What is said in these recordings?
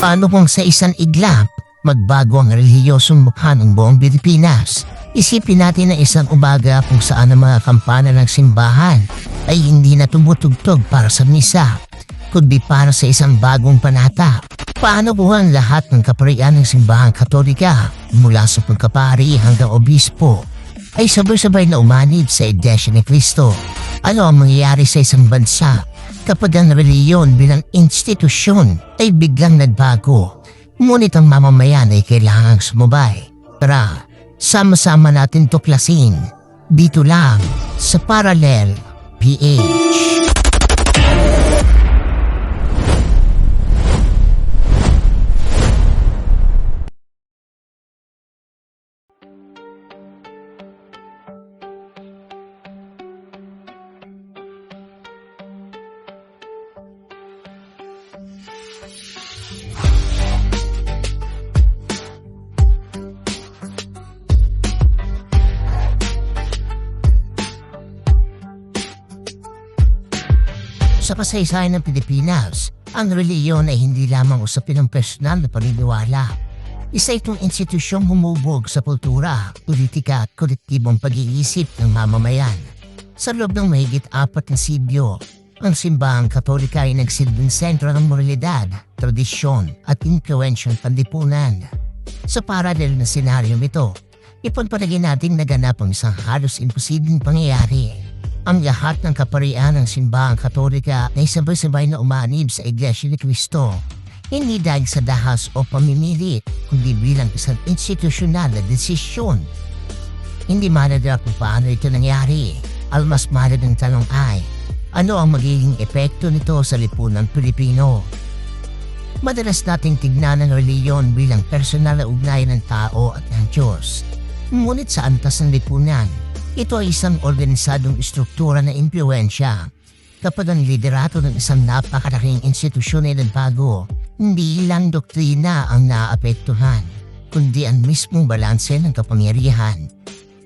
Paano kung sa isang iglap, magbago ang relihiyosong mukha ng buong Pilipinas? Isipin natin na isang umaga kung saan ang mga kampana ng simbahan ay hindi na tumutugtog para sa misa, kundi para sa isang bagong panata. Paano kung ang lahat ng kaparian ng simbahang Katolika, mula sa pagkapari hanggang obispo, ay sabay-sabay na umanib sa Iglesia ni Cristo? Ano ang mangyayari sa isang bansa kapag ang reliyon bilang institusyon ay biglang nagbago, ngunit ang mamamayan ay kailangang sumubay? Tara, sama-sama natin tuklasin dito lang sa Parallel PH. Sa kasaysayan ng Pilipinas, ang reliyon ay hindi lamang usapin ng personal na paniniwala. Isa itong institusyong humubog sa kultura, politika at kolektibong pag-iisip ng mamamayan. Sa loob ng mahigit 4 na siglo, ang simbahang Katolika ay nagsilbing sentro ng moralidad, tradisyon at impluwensyang panlipunan. Sa paralel na senaryong ito, ipanpanagin natin naganap ang isang halos imposibleng pangyayari. Ang lahat ng kaparian ng simbahang Katolika ay sabay-sabay na umanib sa Iglesia ni Cristo, hindi dahil sa dahas o pamimilit, kundi bilang isang institusyonal na desisyon. Hindi mahalaga kung paano ito nangyari. Ang mas mahalagang tanong ay, ano ang magiging epekto nito sa lipunan Pilipino? Madalas nating tignan ang reliyon bilang personal na ugnayan ng tao at ng Diyos. Ngunit sa antas ng lipunan, ito ay isang organisadong istruktura na impluwensya. Kapag ang liderato ng isang napakalaking institusyon ay nagbago, hindi lang doktrina ang naapektuhan, kundi ang mismong balanse ng kapangyarihan.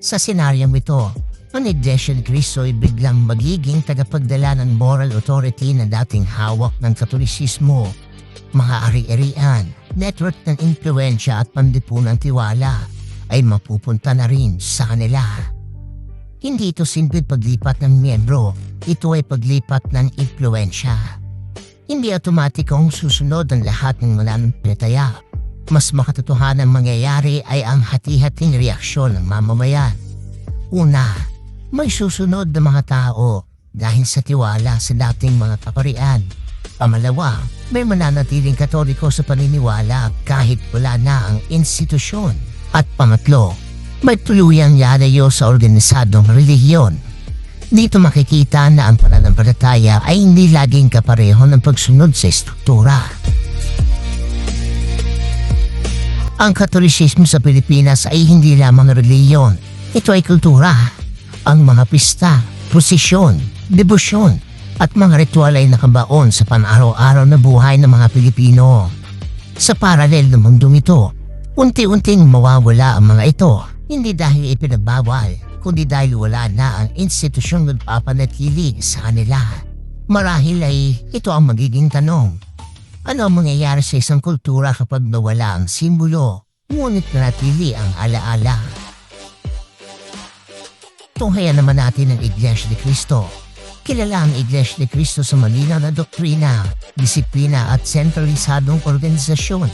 Sa senaryong ito, ang Iglesia ni Cristo ay biglang magiging tagapagdala ng moral authority na dating hawak ng Katolisismo. Mga ari-arian, network ng impluwensya at panlipunang tiwala ay mapupunta na rin sa kanila. Hindi ito simpleng paglipat ng miyembro, ito ay paglipat ng impluwensya. Hindi automatikong susunod ang lahat ng mananampalataya. Mas makatotohanan ang mangyayari ay ang hati-hating reaksyon ng mamamayan. Una, may susunod na mga tao dahil sa tiwala sa dating mga kaparian. Pangalawa, may mananatiling Katoliko sa paniniwala kahit wala na ang institusyon. At pangatlo, may tuluyang lalayo sa organisadong relihiyon. Dito makikita na ang pananampalataya ay hindi laging kapareho ng pagsunod sa estruktura. Ang Katolisismo sa Pilipinas ay hindi lamang relihiyon. Ito ay kultura. Ang mga pista, prosesyon, debosyon, at mga ritual ay nakabaon sa pan-araw-araw na buhay ng mga Pilipino. Sa paralel ng mundong ito, unti-unting mawawala ang mga ito. Hindi dahil ipinagbawal, kundi dahil wala na ang institusyong nagpapanatili sa kanila. Marahil ay ito ang magiging tanong. Ano ang mangyayari sa isang kultura kapag nawala ang simbolo, ngunit nanatili ang alaala? Tunghayan naman natin ang Iglesia ni Cristo. Kilala ang Iglesia ni Cristo sa malinaw na doktrina, disiplina at sentralisadong organisasyon.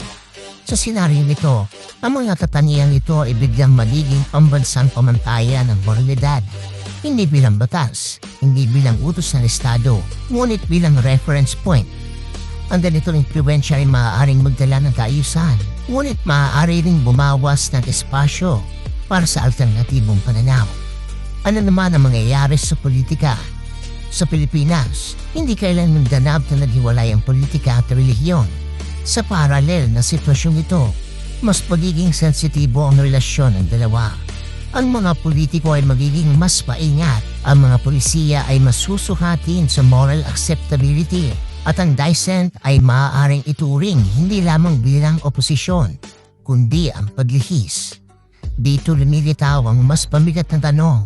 Sa senaryo nito, ang mga katangian nito ay biglang magiging pambansang pamantayan ng moralidad. Hindi bilang batas, hindi bilang utos ng Estado, ngunit bilang reference point. Ang ganitong impluwensya ay maaaring magdala ng kaayusan, ngunit maaari ring bumawas ng espasyo para sa alternatibong pananaw. Ano naman ang mangyayari sa politika? Sa Pilipinas, hindi kailanman ganap na naghiwalay ang politika at relihiyon. Sa paralel na sitwasyong ito, mas pagiging sensitibo ang relasyon ng dalawa. Ang mga politiko ay magiging mas maingat, ang mga polisiya ay masusukatin sa moral acceptability, at ang dissent ay maaaring ituring hindi lamang bilang oposisyon, kundi ang paglihis. Dito lumilitaw ang mas pamigat na tanong.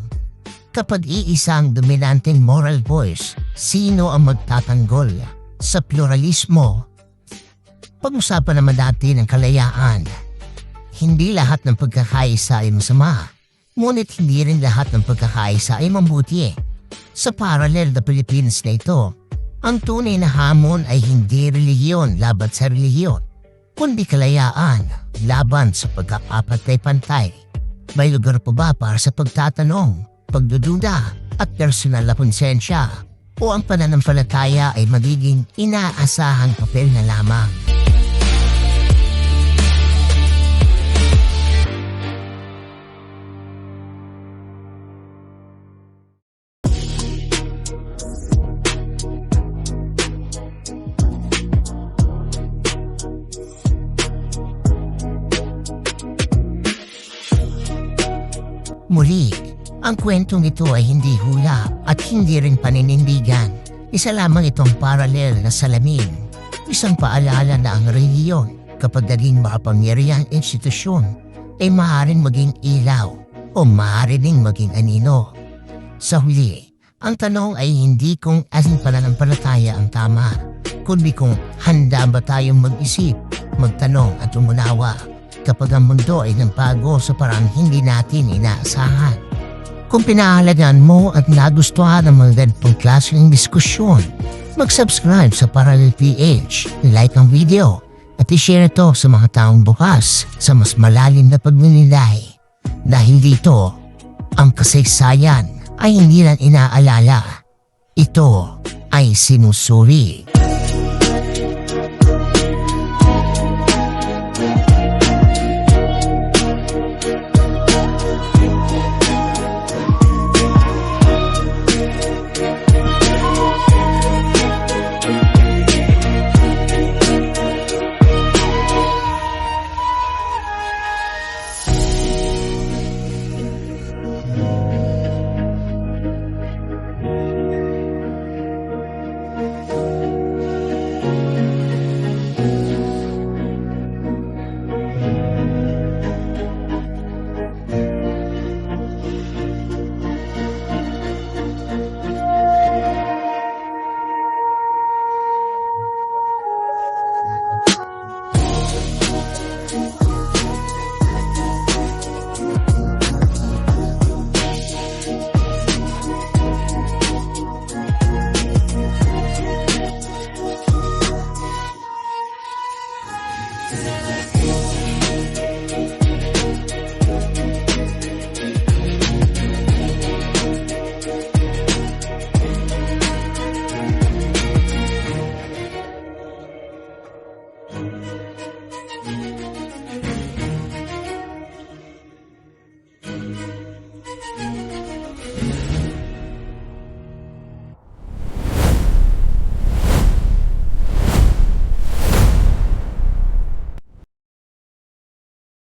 Kapag iisang dominanteng moral voice, sino ang magtatanggol sa pluralismo? Pag-usapan naman natin ang kalayaan. Hindi lahat ng pagkakaisa ay masama, ngunit hindi rin lahat ng pagkakaisa ay mabuti. Sa paralel na Pilipinas na ito, ang tunay na hamon ay hindi relihiyon laban sa relihiyon, kundi kalayaan laban sa pagkakapantay-pantay. May lugar pa ba para sa pagtatanong, pagdududa at personal na konsensya, o ang pananampalataya ay magiging inaasahang papel na lamang? Muli, ang kwentong ito ay hindi hula at hindi rin paninindigan. Isa lamang itong paralel na salamin. Isang paalala na ang relihiyon, kapag naging makapangyarihang institusyon, ay maaaring maging ilaw o maaari ding maging anino. Sa huli, ang tanong ay hindi kung aling pananampalataya ang tama, kundi kung handa ba tayong mag-isip, magtanong at umunawa kapag ang mundo ay nagbago sa parang hindi natin inaasahan. Kung pinahalagahan mo at nagustuhan ang mga ganitong klaseng diskusyon, mag-subscribe sa Parallel PH, like ang video, at i-share ito sa mga taong bukas sa mas malalim na pagninilay. Dahil dito, ang kasaysayan ay hindi lang inaalala, ito ay sinusuri.